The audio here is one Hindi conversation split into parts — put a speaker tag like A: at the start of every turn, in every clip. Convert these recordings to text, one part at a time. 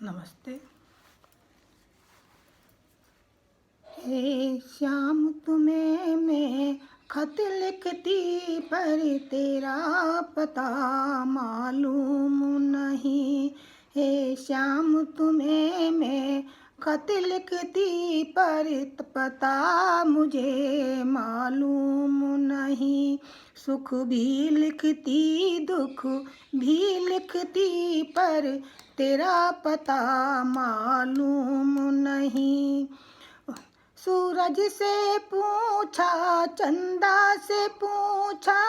A: नमस्ते। हे श्याम तुम्हें मैं खत लिखती पर तेरा पता मालूम नहीं। हे श्याम तुम्हें मैं खत लिखती पर पता मुझे मालूम नहीं। सुख भी लिखती दुख भी लिखती पर तेरा पता मालूम नहीं। सूरज से पूछा चंदा से पूछा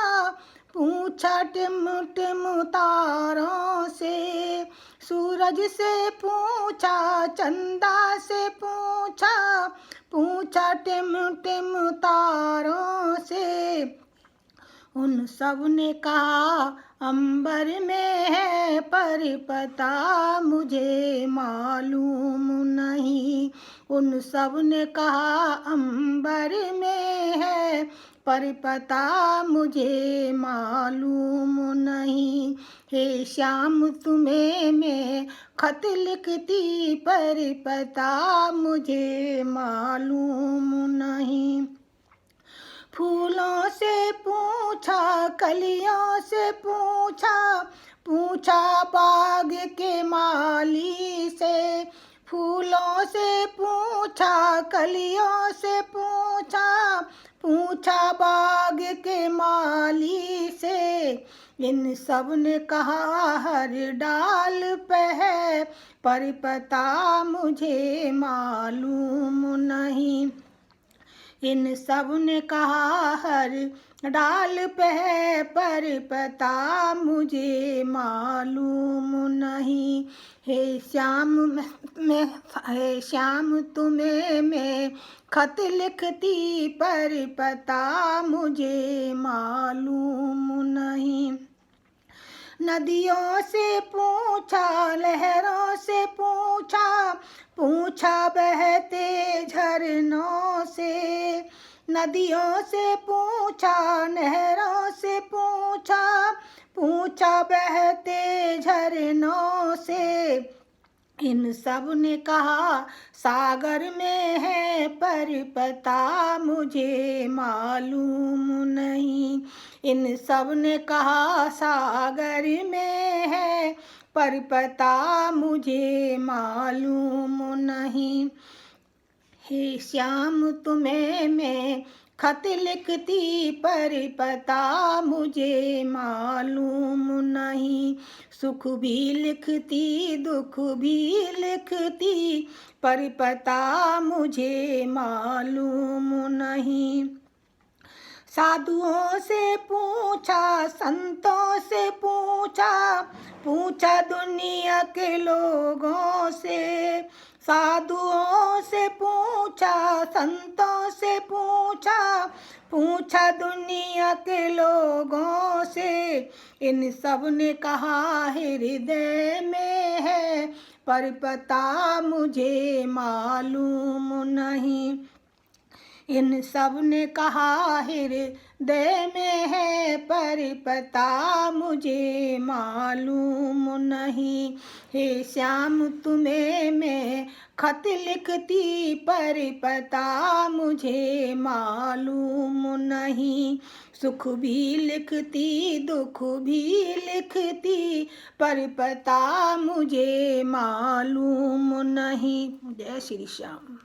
A: पूछा टिम टिम तारों से। सूरज से पूछा चंदा से पूछा पूछा टिम टिम तारों से। उन सब ने कहा अंबर में है पर पता मुझे मालूम नहीं। उन सब ने कहा अंबर में है पर पता मुझे मालूम नहीं। हे श्याम तुम्हें मैं खत लिखती पर पता मुझे मालूम नहीं। फूलों से पूछा कलियों से पूछा पूछा बाग के माली से। फूलों से पूछा कलियों से पूछा पूछा बाग के माली से। इन सब ने कहा हर डाल पे है पर पता मुझे मालूम नहीं। इन सब ने कहा हर डाल पे है पर पता मुझे मालूम नहीं। हे श्याम तुम्हें मैं खत लिखती पर पता मुझे मालूम नहीं। नदियों से पूछा लहरों से पूछा पूछा बहते झरनों से। नदियों से पूछा नहरों से पूछा पूछा बहते झरनों से। इन सब ने कहा सागर में है पर पता मुझे मालूम नहीं। इन सब ने कहा सागर में है पर पता मुझे मालूम नहीं। हे श्याम तुम्हें मैं खत लिखती पर पता मुझे मालूम नहीं। सुख भी लिखती दुख भी लिखती पर पता मुझे मालूम नहीं। साधुओं से पूछा संतों से पूछा पूछा दुनिया के लोगों से। साधुओं से पूछा संतों से पूछा पूछा दुनिया के लोगों से। इन सब ने कहा हृदय में है पर पता मुझे मालूम नहीं। इन सब ने कहा हृदय में है पर पता मुझे मालूम नहीं। हे श्याम तुम्हें मैं खत लिखती पर पता मुझे मालूम नहीं। सुख भी लिखती दुख भी लिखती पर पता मुझे मालूम नहीं। जय श्री श्याम।